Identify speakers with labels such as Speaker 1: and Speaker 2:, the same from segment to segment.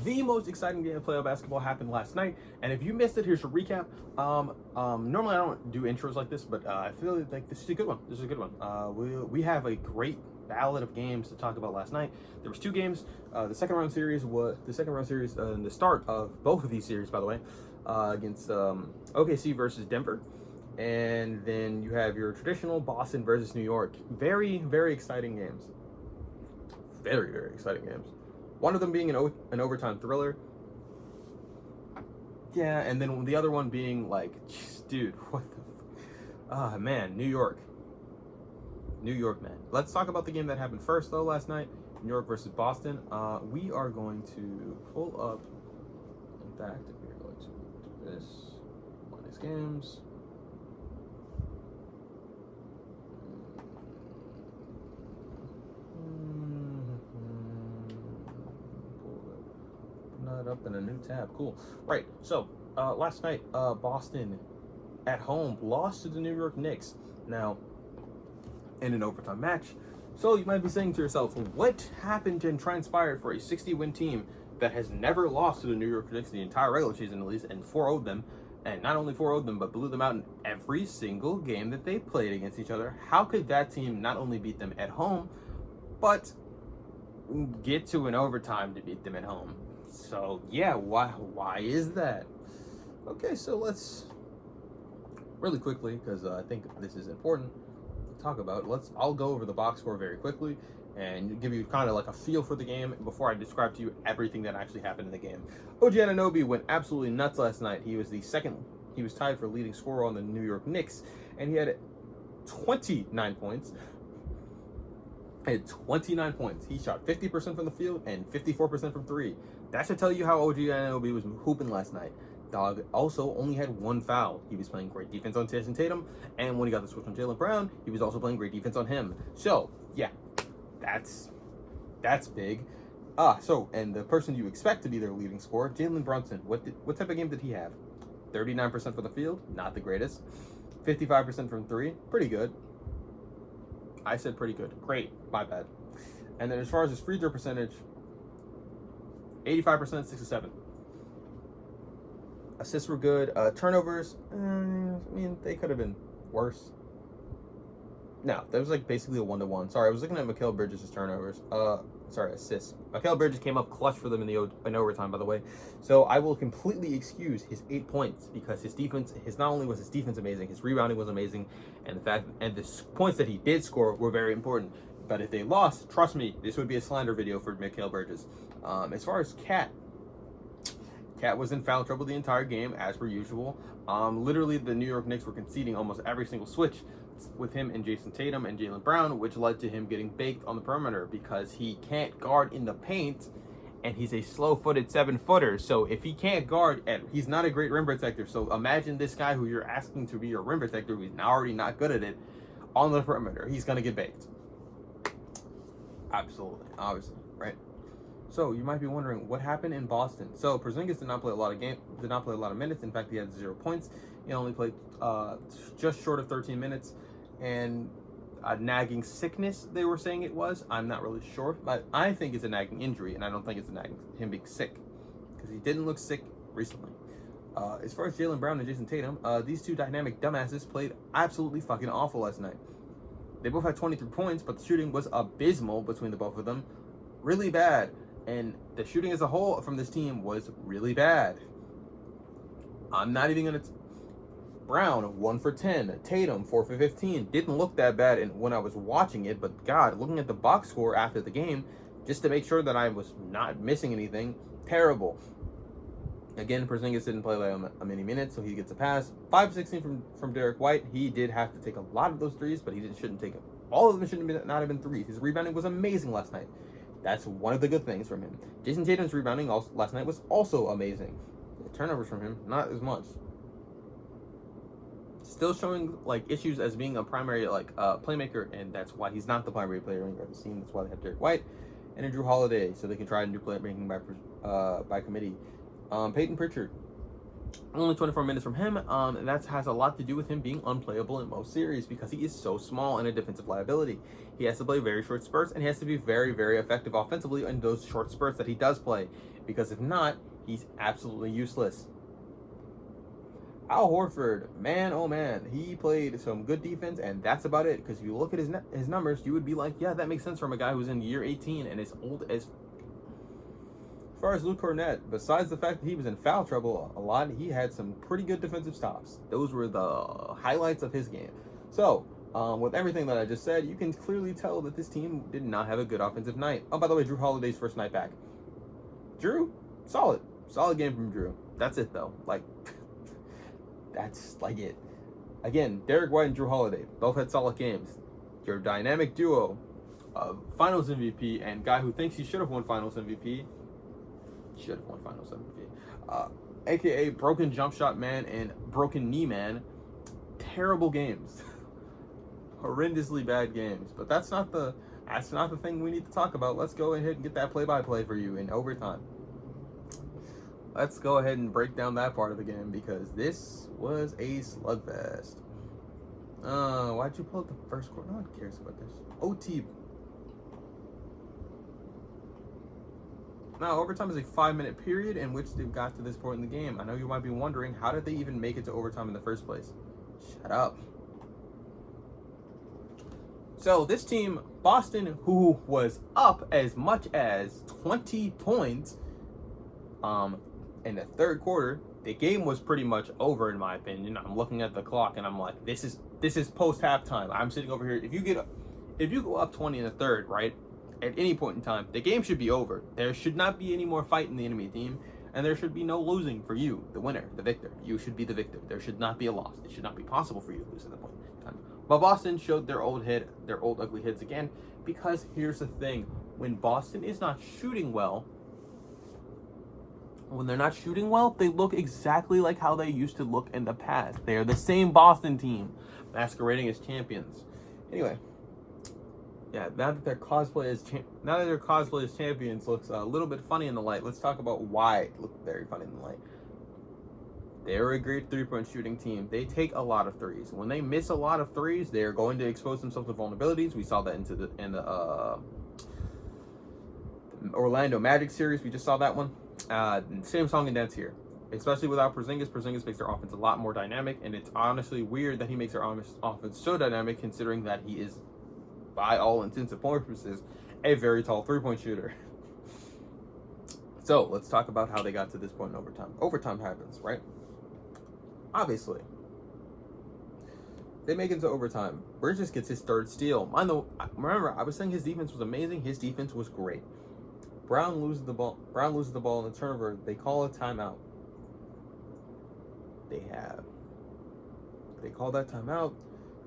Speaker 1: the most exciting game of playoff basketball happened last night. And if you missed it, here's a recap. Normally I don't do intros like this, but I feel like this is a good one. This is a good one. We have a great ballad of games to talk about last night. There was two games. The second round series and the start of both of these series, by the way, against OKC versus Denver. And then you have your traditional Boston versus New York. Very, very exciting games. Very, very exciting games. One of them being an overtime thriller. Yeah, and then the other one being like, dude, what the... man, New York. New York, man. Let's talk about the game that happened first, though, last night. New York versus Boston. We are going to pull up... In fact, we're going to do this. One of these games. Up in a new tab. Cool. Right. So, last night, Boston at home lost to the New York Knicks. Now, in an overtime match. So, you might be saying to yourself, what happened and transpired for a 60-win team that has never lost to the New York Knicks the entire regular season, at least, and 4-0'd them, and not only 4-0'd them, but blew them out in every single game that they played against each other? How could that team not only beat them at home, but get to an overtime to beat them at home? So yeah, why is that? Okay, so let's really quickly, because I think this is important to talk about. I'll go over the box score very quickly and give you kind of like a feel for the game before I describe to you everything that actually happened in the game. OG Anunoby went absolutely nuts last night. He was tied for leading scorer on the New York Knicks, and he had 29 points. He shot 50% from the field and 54% from three. That should tell you how OG Anunoby was hooping last night. Dog also only had one foul. He was playing great defense on Jason Tatum, and when he got the switch on Jaylen Brown, he was also playing great defense on him. So yeah, that's big. And the person you expect to be their leading scorer, Jalen Brunson. What type of game did he have? 39% for the field, not the greatest. 55% from three, pretty good. I said pretty good. Great, my bad. And then as far as his free throw percentage, 85%, 6 to 7. Assists were good. Turnovers, I mean, they could have been worse. No, that was like basically a 1-to-1. Sorry, I was looking at Mikal Bridges' turnovers. Assists. Mikal Bridges came up clutch for them in overtime, by the way. So I will completely excuse his 8 points because his defense. Not only was his defense amazing, his rebounding was amazing, and the points that he did score were very important. But if they lost, trust me, this would be a slander video for Mikal Bridges. As far as Cat was in foul trouble the entire game, as per usual. Literally, the New York Knicks were conceding almost every single switch with him and Jason Tatum and Jaylen Brown, which led to him getting baked on the perimeter because he can't guard in the paint, and he's a slow-footed 7-footer. So if he can't guard, he's not a great rim protector. So imagine this guy who you're asking to be your rim protector, who's already not good at it, on the perimeter. He's gonna get baked. Absolutely, obviously, right? So you might be wondering what happened in Boston. So Porzingis did not play a lot of minutes. In fact, he had 0 points. He only played just short of 13 minutes, and a nagging sickness, they were saying it was. I'm not really sure, but I think it's a nagging injury, and I don't think it's a nagging him being sick, because he didn't look sick recently. As far as Jaylen Brown and Jason Tatum, these two dynamic dumbasses played absolutely fucking awful last night. They both had 23 points, but the shooting was abysmal between the both of them. Really bad. And the shooting as a whole from this team was really bad. I'm not even going to... Brown, 1 for 10. Tatum, 4 for 15. Didn't look that bad when I was watching it, but God, looking at the box score after the game, just to make sure that I was not missing anything, terrible. Again, Porzingis didn't play like a many minutes, so he gets a pass. 5-16 from Derek White. He did have to take a lot of those threes, but shouldn't take them. All of them shouldn't not have been threes. His rebounding was amazing last night. That's one of the good things from him. Jason Tatum's rebounding last night was also amazing. The turnovers from him, not as much. Still showing like issues as being a primary playmaker, and that's why he's not the primary player on the team. That's why they have Derek White and Drew Holiday, so they can try and do playmaking by committee. Peyton Pritchard, Only 24 minutes from him, and that has a lot to do with him being unplayable in most series because he is so small and a defensive liability. He has to play very short spurts, and he has to be very, very effective offensively in those short spurts that he does play, because if not, he's absolutely useless. Al Horford, man, oh man, he played some good defense, and that's about it. Because if you look at his numbers, you would be like, yeah, that makes sense from a guy who's in year 18 and is old as. As far as Luke Cornett, besides the fact that he was in foul trouble a lot, he had some pretty good defensive stops. Those were the highlights of his game. So, with everything that I just said, you can clearly tell that this team did not have a good offensive night. Oh, by the way, Drew Holiday's first night back. Drew, solid game from Drew. That's it though. Like, that's like it. Again, Derek White and Drew Holiday both had solid games. Your dynamic duo of Finals MVP and guy who thinks he should have won Finals MVP. Should have won Finals MVP. AKA Broken Jump Shot Man and Broken Knee Man. Terrible games. Horrendously bad games. But that's not the thing we need to talk about. Let's go ahead and get that play-by-play for you in overtime. Let's go ahead and break down that part of the game because this was a slugfest. Why'd you pull up the first quarter? No one cares about this. OT. Now, overtime is a 5-minute period in which they've got to this point in the game. I know you might be wondering, how did they even make it to overtime in the first place? Shut up. So, this team, Boston, who was up as much as 20 points in the third quarter, the game was pretty much over in my opinion. I'm looking at the clock and I'm like, this is post halftime. I'm sitting over here. If you go up 20 in the third, right? At any point in time, the game should be over. There should not be any more fight in the enemy team, and there should be no losing for you, the winner, the victor. You should be the victor. There should not be a loss. It should not be possible for you to lose at that point in time. But Boston showed their old ugly heads again, because here's the thing: when Boston is not shooting well, they look exactly like how they used to look in the past. They are the same Boston team, masquerading as champions. Anyway. Yeah, now that their cosplay as champions looks a little bit funny in the light, let's talk about why it looked very funny in the light. They're a great three-point shooting team. They take a lot of threes. When they miss a lot of threes, they're going to expose themselves to vulnerabilities. We saw that in the Orlando Magic series. We just saw that one. Same song and dance here. Especially without Porzingis. Porzingis makes their offense a lot more dynamic, and it's honestly weird that he makes their offense so dynamic, considering that he is, by all intents and purposes, a very tall three-point shooter. So, let's talk about how they got to this point in overtime. Overtime happens, right? Obviously. They make it to overtime. Bridges gets his third steal. Remember, I was saying his defense was amazing. His defense was great. Brown loses the ball in the turnover. They call a timeout. They call that timeout.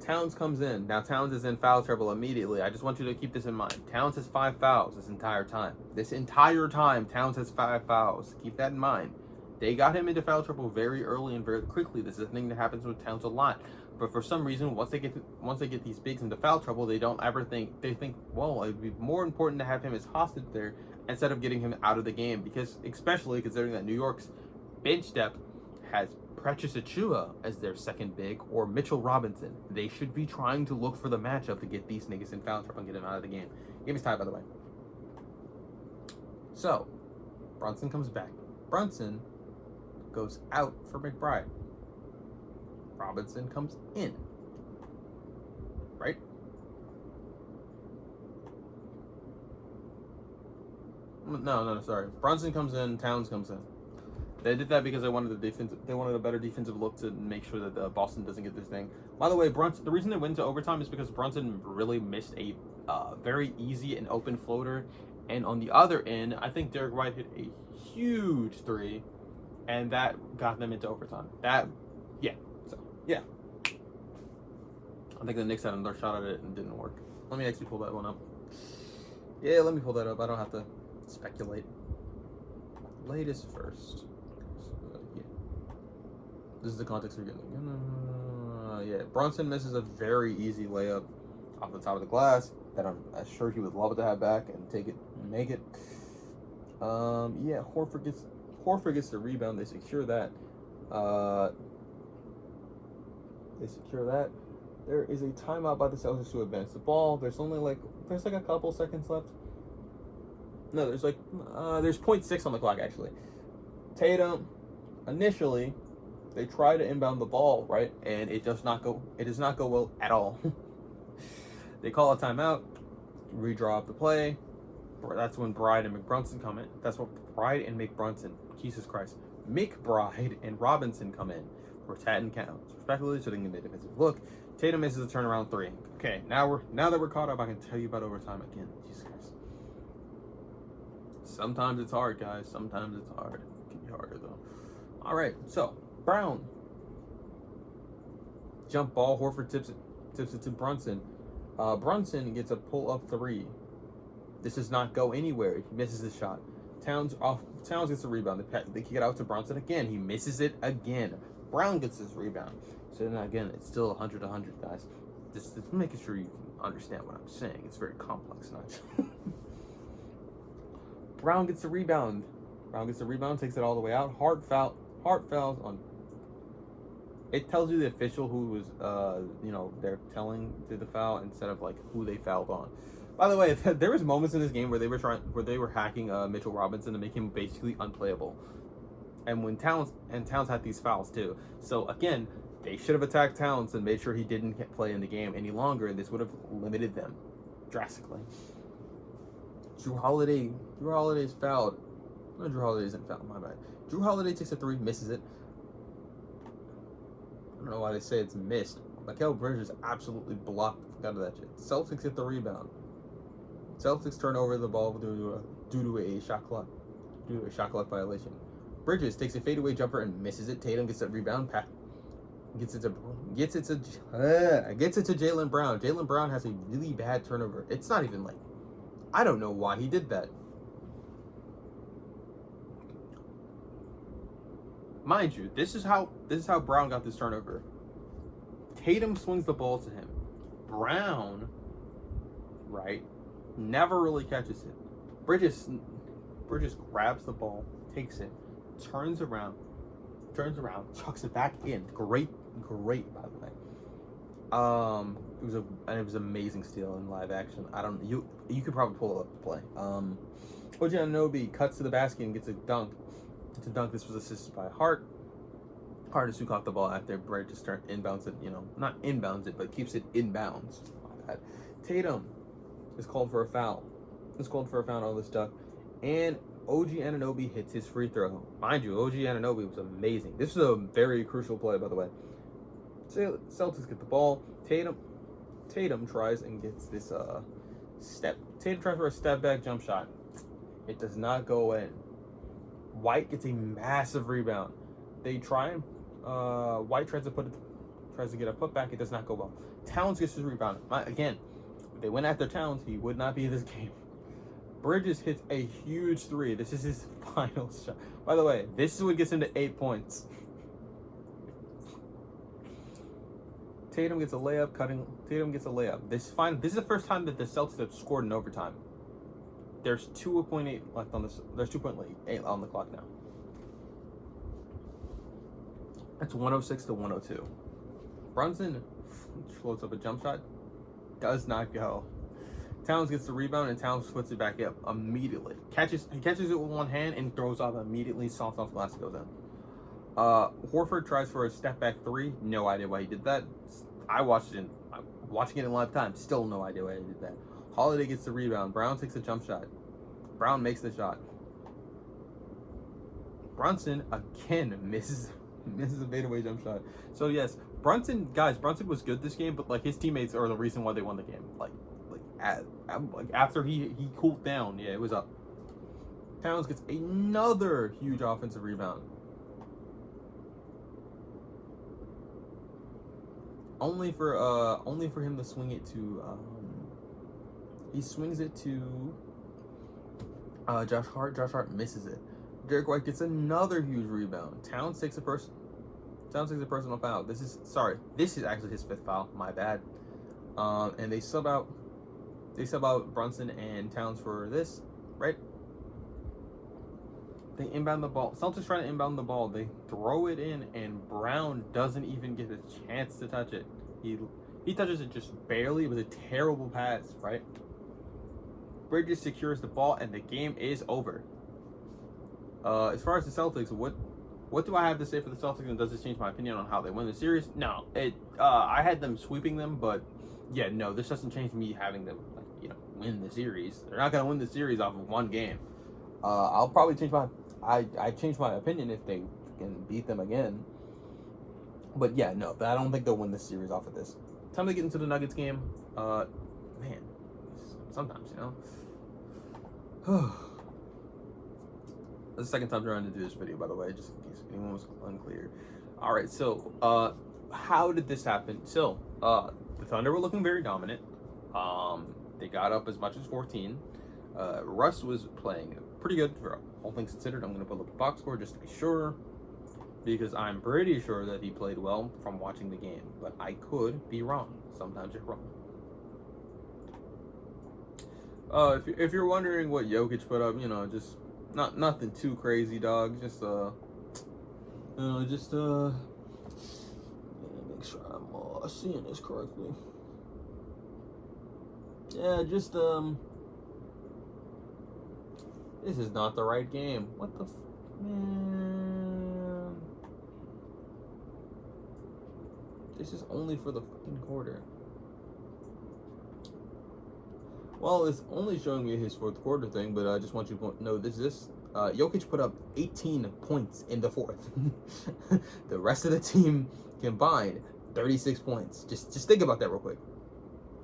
Speaker 1: Towns comes in. Now, Towns is in foul trouble immediately. I just want you to keep this in mind. Towns has 5 fouls this entire time. Towns has 5 fouls. Keep that in mind. They got him into foul trouble very early and very quickly. This is a thing that happens with Towns a lot. But for some reason, once they get these bigs into foul trouble, they don't ever think, well, it'd be more important to have him as hostage there instead of getting him out of the game. Because, especially considering that New York's bench depth has Precious Achiuwa as their second big, or Mitchell Robinson. They should be trying to look for the matchup to get these niggas in foul trouble and get them out of the game. Game is tied, by the way. So, Brunson comes back. Brunson goes out for McBride. Robinson comes in. Right? No, sorry. Brunson comes in, Towns comes in. They did that because they wanted a better defensive look to make sure that Boston doesn't get this thing. By the way, the reason they went to overtime is because Brunson really missed a very easy and open floater, and on the other end, I think Derek White hit a huge three, and that got them into overtime. I think the Knicks had another shot at it and didn't work. Let me actually pull that one up. Yeah, let me pull that up. I don't have to speculate. Latest first. This is the context we're getting. Yeah, Brunson misses a very easy layup off the top of the glass that I'm sure he would love to have back and take it and make it. Horford gets the rebound. They secure that. They secure that. There is a timeout by the Celtics to advance the ball. There's a couple seconds left. No, there's there's 0.6 on the clock actually. Tatum, initially, they try to inbound the ball, right? And it does not go well at all. They call a timeout, redraw up the play. That's when Bride and McBrunson come in. That's what Bride and McBrunson, Jesus Christ, McBride and Robinson come in for Tat and counts, respectively, so they can get a defensive look. Tatum misses a turnaround three. Okay, now that we're caught up, I can tell you about overtime again. Jesus Christ. Sometimes it's hard, guys. Sometimes it's hard. It can be harder though. All right, so Brown jump ball. Horford tips it to Brunson. Brunson gets a pull-up three. This does not go anywhere. He misses the shot. Towns gets the rebound. They kick it out to Brunson again. He misses it again. Brown gets his rebound. So then again, it's still 100-100, guys. Just making sure you can understand what I'm saying. It's very complex, not. Brown gets the rebound. Takes it all the way out. Hart fouls on. It tells you the official who was, they're telling to the foul instead of like who they fouled on. By the way, there was moments in this game where they were hacking Mitchell Robinson to make him basically unplayable. And when Towns had these fouls too. So again, they should have attacked Towns and made sure he didn't play in the game any longer, and this would have limited them drastically. Drew Holiday's fouled. No, Drew Holiday isn't fouled, my bad. Drew Holiday takes a three, misses it. I don't know why they say it's missed. Mikal Bridges absolutely blocked out of that shit. Celtics get the rebound. Celtics turn over the ball due to a shot clock violation. Bridges takes a fadeaway jumper and misses it. Tatum gets that rebound. Gets it to Jaylen Brown. Jaylen Brown has a really bad turnover. It's not even like, I don't know why he did that. Mind you, this is how Brown got this turnover. Tatum swings the ball to him. Brown, right, never really catches it. Bridges grabs the ball, takes it, turns around, chucks it back in. Great by the way. It was amazing steal in live action. You could probably pull up the play. OG Anunoby cuts to the basket and gets a dunk. This was assisted by Hart. Hart is who caught the ball after Bridges inbounds it. Not inbounds it, but keeps it inbounds. Tatum is called for a foul. On this duck, and OG Anunoby hits his free throw. Mind you, OG Anunoby was amazing. This was a very crucial play, by the way. Celtics get the ball. Tatum tries and gets this step. Tatum tries for a step back jump shot. It does not go in. White gets a massive rebound. They try and White tries to get a putback. It does not go well. Towns gets his rebound. Again, if they went after Towns, he would not be in this game. Bridges hits a huge three. This is his final shot. By the way, this is what gets him to 8 points. Tatum gets a layup. This is the first time that the Celtics have scored in overtime. There's 2.8 left on this. There's 2.8 on the clock now. It's 106 to 102. Brunson floats up a jump shot. Does not go. Towns gets the rebound and Towns puts it back up immediately. He catches it with one hand and throws off immediately. Soft off glass goes in. Horford tries for a step back three. No idea why he did that. I'm watching it in live time. Still no idea why he did that. Holiday gets the rebound. Brown takes a jump shot. Brown makes the shot. Brunson again misses a fadeaway jump shot. So yes, Brunson was good this game, but like his teammates are the reason why they won the game. Like after he cooled down, yeah, it was up. Towns gets another huge offensive rebound. Only for him to swing it to he swings it to Josh Hart. Josh Hart misses it. Derek White gets another huge rebound. Towns takes a personal foul. This is actually his fifth foul. My bad. And they sub out Brunson and Towns for this, right? They inbound the ball. Celtics try to inbound the ball. They throw it in, and Brown doesn't even get a chance to touch it. He touches it just barely. It was a terrible pass, right? Bridges secures the ball, and the game is over. As far as the Celtics, what do I have to say for the Celtics, and does this change my opinion on how they win the series? No. I had them sweeping them, but yeah, no, this doesn't change me having them win the series. They're not gonna win the series off of one game. I'll probably change I change my opinion if they can beat them again. But yeah, no, I don't think they'll win this series off of this. Time to get into the Nuggets game. Man, sometimes, This is the second time trying to do this video, by the way, just in case anyone was unclear. All right, so how did this happen? So the Thunder were looking very dominant. They got up as much as 14. Russ was playing pretty good for all things considered. I'm going to pull up the box score just to be sure, because I'm pretty sure that he played well from watching the game, but I could be wrong. Sometimes you're wrong. If you're wondering what Jokic put up, just nothing too crazy, dog. Just make sure I'm seeing this correctly. Yeah, just this is not the right game. What the man? This is only for the fucking quarter. Well, it's only showing me his fourth quarter thing, but I just want you to know this. Jokic put up 18 points in the fourth. The rest of the team combined 36 points. Just think about that real quick.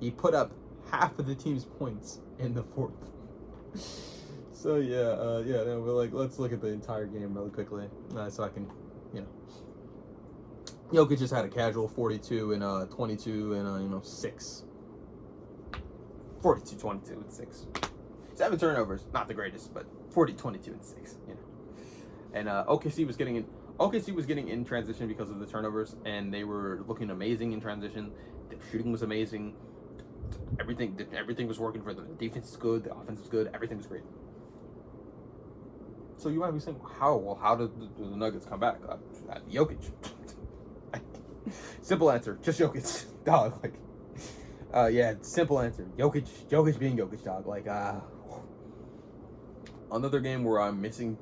Speaker 1: He put up half of the team's points in the fourth. So but let's look at the entire game really quickly, so I can, Jokic just had a casual 42 and 22 and 6. 42, 22, and 6. 7 turnovers, not the greatest, but 40, 22, and 6. And OKC was getting in transition because of the turnovers, and they were looking amazing in transition. The shooting was amazing. Everything was working for them. The defense is good. The offense is good. Everything was great. So you might be saying, how did the Nuggets come back? Jokic. Simple answer, just Jokic, dog. Simple answer. Jokic being Jokic, dog. Another game where I'm looking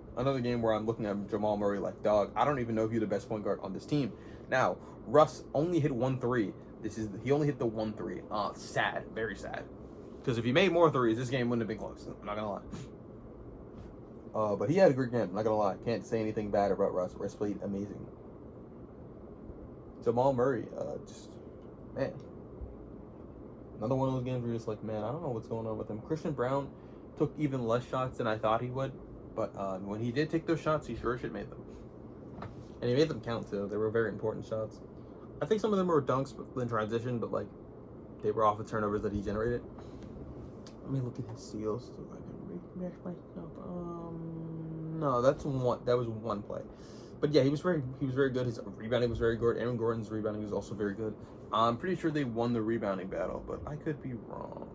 Speaker 1: at Jamal Murray like, dog, I don't even know if you're the best point guard on this team. Now, Russ only hit 1 3. He only hit the 1 3. Sad, very sad. Because if he made more threes, this game wouldn't have been close. I'm not gonna lie. But he had a great game. I'm not gonna lie. Can't say anything bad about Russ. Russ played amazing. Jamal Murray, man. Another one of those games where you're just like, man, I don't know what's going on with him. Christian Brown took even less shots than I thought he would, but when he did take those shots, he sure should made them. And he made them count too. They were very important shots. I think some of them were dunks in transition, but they were off the turnovers that he generated. Let me look at his steals so I can rematch myself. No, that was one play. But yeah, he was very good. His rebounding was very good. Aaron Gordon's rebounding was also very good. I'm pretty sure they won the rebounding battle, but I could be wrong.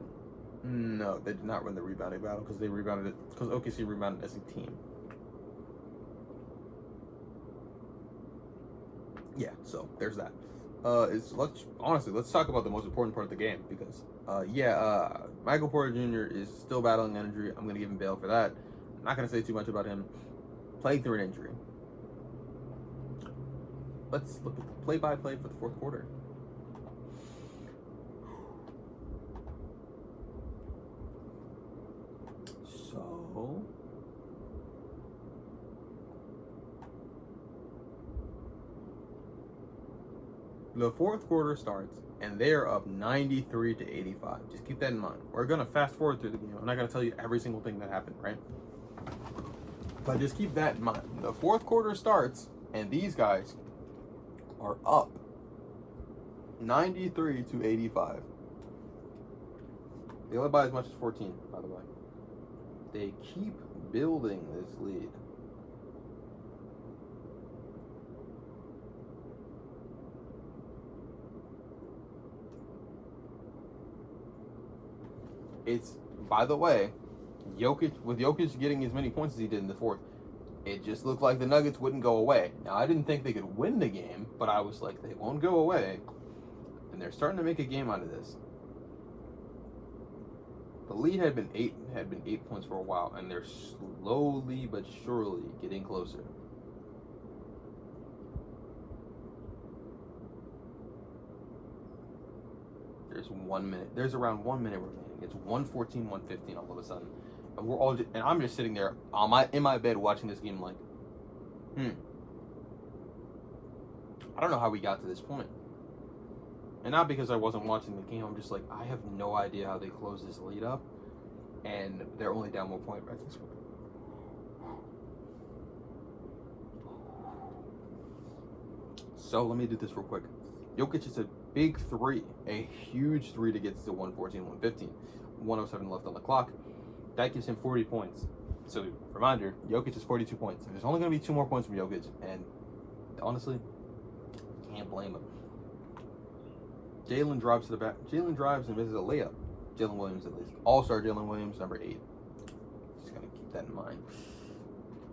Speaker 1: No, they did not win the rebounding battle because OKC rebounded as a team. Yeah, so there's that. Let's talk about the most important part of the game because Michael Porter Jr. is still battling an injury. I'm gonna give him bail for that. I'm not gonna say too much about him. Playing through an injury. Let's look at the play-by-play for the fourth quarter. So the fourth quarter starts, and they are up 93 to 85. Just keep that in mind. We're gonna fast forward through the game. I'm not gonna tell you every single thing that happened, right? But just keep that in mind. The fourth quarter starts, and these guys are up 93 to 85. They led by as much as 14, by the way. They keep building this lead. It's, by the way, Jokic getting as many points as he did in the fourth, It just looked like the Nuggets wouldn't go away. Now, I didn't think they could win the game, but I was like, they won't go away. And they're starting to make a game out of this. The lead had been 8 points for a while, and they're slowly but surely getting closer. There's around 1 minute remaining. It's 1:14, 1:15 all of a sudden. And I'm just sitting there in my bed watching this game like, I don't know how we got to this point. And not because I wasn't watching the game, I'm just like, I have no idea how they closed this lead up. And they're only down 1 point at this point. So let me do this real quick. Jokic is a big three, a huge three to get to 114, 115. 107 left on the clock. That gives him 40 points. So, reminder, Jokic is 42 points. There's only going to be 2 more points from Jokic, and honestly, can't blame him. Jalen drives to the back. Jalen drives and misses a layup. Jalen Williams, at least. All-star Jalen Williams, number 8. Just going to keep that in mind.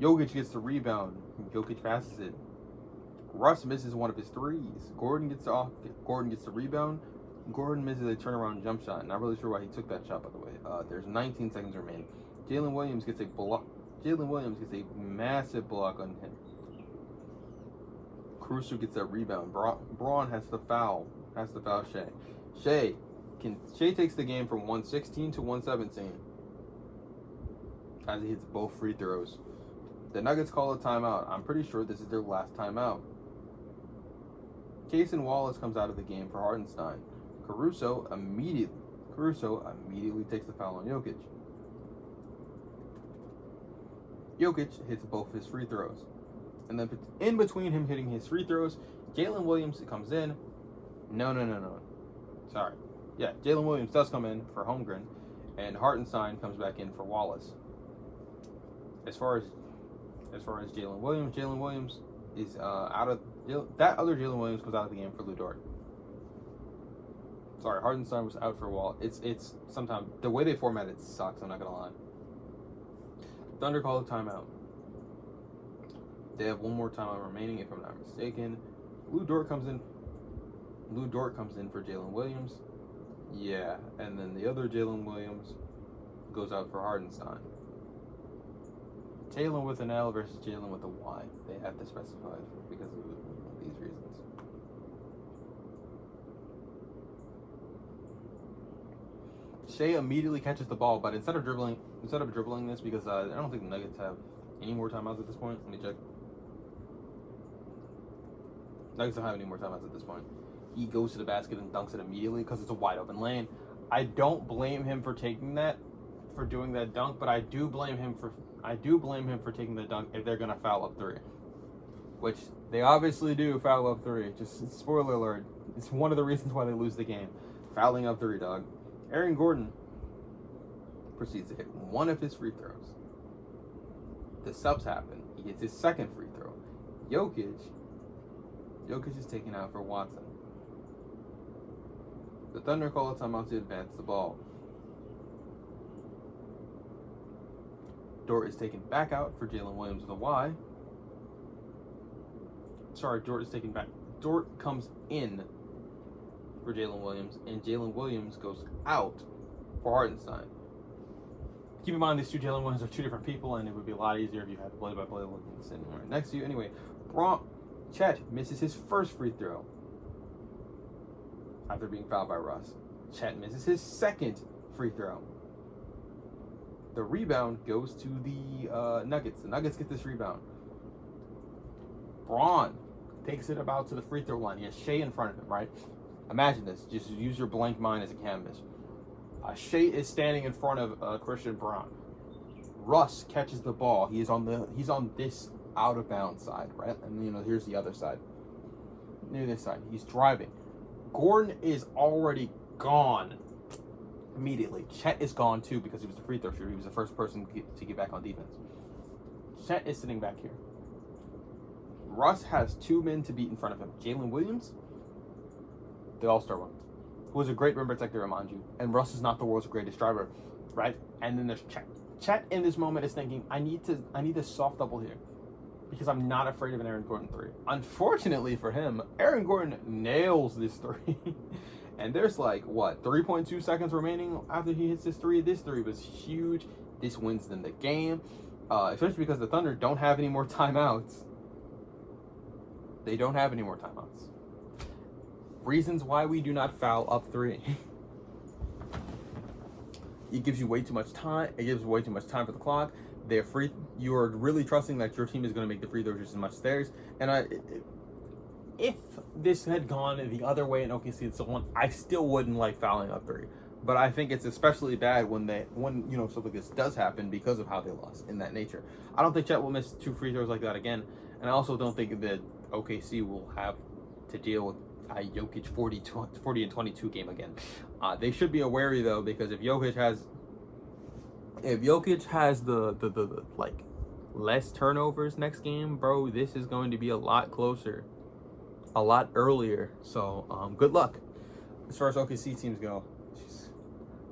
Speaker 1: Jokic gets the rebound. Jokic passes it. Russ misses one of his threes. Gordon gets the rebound. Gordon misses a turnaround jump shot. Not really sure why he took that shot, by the way. There's 19 seconds remaining. Jalen Williams gets a block. Jalen Williams gets a massive block on him. Caruso gets that rebound. Braun has to foul Shea. Shea takes the game from 116 to 117 as he hits both free throws. The Nuggets call a timeout. I'm pretty sure this is their last timeout. Cason Wallace comes out of the game for Hartenstein. Caruso immediately takes the foul on Jokic. Jokic hits both his free throws. And then in between him hitting his free throws, Jalen Williams comes in. No. Sorry. Yeah, Jalen Williams does come in for Holmgren, and Hartenstein comes back in for Wallace. As far as Jalen Williams is out of that other Jalen Williams comes out of the game for Lou Dort. Sorry, Hartenstein was out for a while. It's sometimes the way they format it sucks. I'm not gonna lie. Thunder call a timeout. They have one more timeout remaining, if I'm not mistaken. Lou Dort comes in for Jalen Williams. Yeah, and then the other Jalen Williams goes out for Hartenstein. Jalen with an L versus Jalen with a Y. They have to specify because of these reasons. Shea immediately catches the ball, but instead of dribbling this, because I don't think the Nuggets have any more timeouts at this point. Let me check. Nuggets don't have any more timeouts at this point. He goes to the basket and dunks it immediately because it's a wide open lane. I don't blame him for doing that dunk, but I do blame him for taking the dunk if they're gonna foul up three, which they obviously do foul up three. Just spoiler alert, it's one of the reasons why they lose the game. Fouling up three, dog. Aaron Gordon proceeds to hit one of his free throws. The subs happen. He hits his second free throw. Jokic is taken out for Watson. The Thunder call a timeout to advance the ball. Dort is taken back out for Jalen Williams with a Y. Sorry, Dort comes in for Jalen Williams, and Jalen Williams goes out for Hartenstein. Keep in mind, these two Jalen Williams are two different people, and it would be a lot easier if you had the play-by-play looking sitting right next to you. Anyway, Chet misses his first free throw after being fouled by Russ. Chet misses his second free throw. The rebound goes to the Nuggets. The Nuggets get this rebound. Braun takes it about to the free throw line. He has Shea in front of him, right? Imagine this. Just use your blank mind as a canvas. Shea is standing in front of Christian Braun. Russ catches the ball. He's on this out of bounds side, right? And here's the other side. Near this side. He's driving. Gordon is already gone immediately. Chet is gone too because he was the free throw shooter. He was the first person to get back on defense. Chet is sitting back here. Russ has two men to beat in front of him. Jalen Williams, the all-star one, who is a great rim protector, remind you. And Russ is not the world's greatest driver, right? And then there's Chet. Chet in this moment is thinking, I need to soft double here. because I'm not afraid of an Aaron Gordon 3. Unfortunately for him, Aaron Gordon nails this 3. And there's like, what, 3.2 seconds remaining after he hits this 3. This 3 was huge. This wins them the game, especially because the Thunder don't have any more timeouts. They don't have any more timeouts. Reasons why we do not foul up 3. It gives you way too much time. It gives way too much time for the clock. They're free. You are really trusting that your team is going to make the free throws just as much as theirs. And if this had gone the other way in OKC and so on, I still wouldn't like fouling up 3. But I think it's especially bad when stuff like this does happen because of how they lost in that nature. I don't think Chet will miss 2 free throws like that again, and I also don't think that OKC will have to deal with a Jokic 40 and 22 game again. They should be wary though, because if Jokic has the like less turnovers next game, bro, this is going to be a lot closer, a lot earlier. So good luck as far as OKC teams go.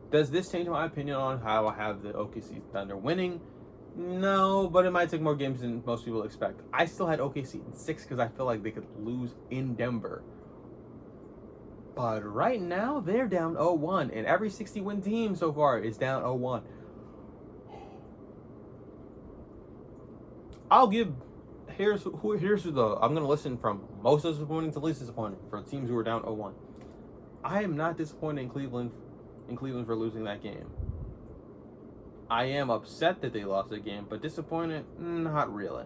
Speaker 1: Does this change my opinion on how I have the OKC Thunder winning? No, but it might take more games than most people expect. I still had OKC in 6 because I feel like they could lose in Denver. But right now, they're down 0-1. And every 60-win team so far is down 0-1. Here's I'm going to listen from most disappointing to least disappointing for teams who are down 0-1. I am not disappointed in Cleveland for losing that game. I am upset that they lost the game, but disappointed? Not really.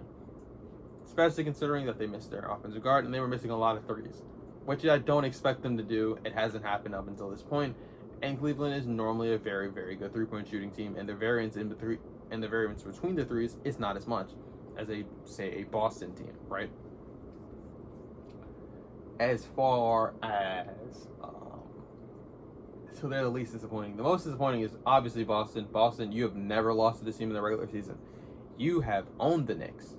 Speaker 1: Especially considering that they missed their offensive guard and they were missing a lot of threes, which I don't expect them to do. It hasn't happened up until this point. And Cleveland is normally a very, very good three-point shooting team, and the variance between the threes is not as much as a Boston team, right? As far as so they're the least disappointing. The most disappointing is obviously Boston. Boston, you have never lost to this team in the regular season. You have owned the Knicks.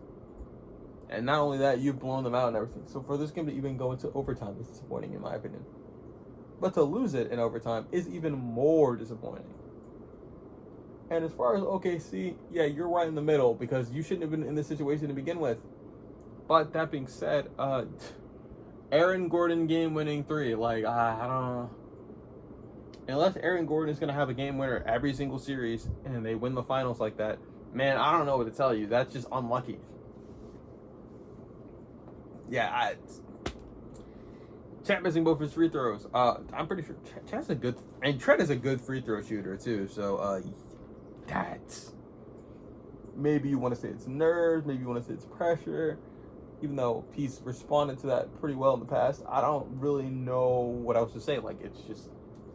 Speaker 1: And not only that, you've blown them out and everything. So for this game to even go into overtime is disappointing in my opinion. But to lose it in overtime is even more disappointing. And as far as OKC, yeah, you're right in the middle because you shouldn't have been in this situation to begin with. But that being said, Aaron Gordon game-winning 3. Like, I don't know. Unless Aaron Gordon is going to have a game winner every single series and they win the finals like that, man, I don't know what to tell you. That's just unlucky. Yeah, Chet missing both his free throws. I'm pretty sure Chet's a good, and Trent is a good free throw shooter too. So that's, maybe you want to say it's nerves, maybe you want to say it's pressure. Even though he's responded to that pretty well in the past, I don't really know what else to say. Like, it's just,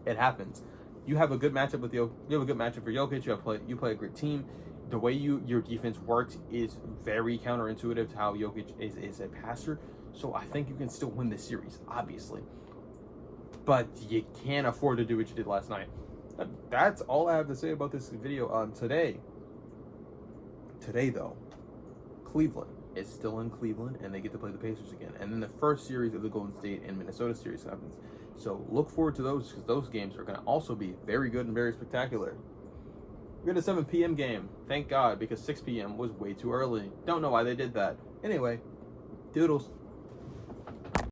Speaker 1: it happens. You have a good matchup with you have a good matchup for Jokic. You play a great team. The way your defense works is very counterintuitive to how Jokic is a passer. So I think you can still win this series, obviously. But you can't afford to do what you did last night. That's all I have to say about this video today. Today, though, Cleveland is still in Cleveland, and they get to play the Pacers again. And then the first series of the Golden State and Minnesota series happens. So look forward to those, because those games are going to also be very good and very spectacular. We had a 7 p.m. game. Thank God, because 6 p.m. was way too early. Don't know why they did that. Anyway, doodles.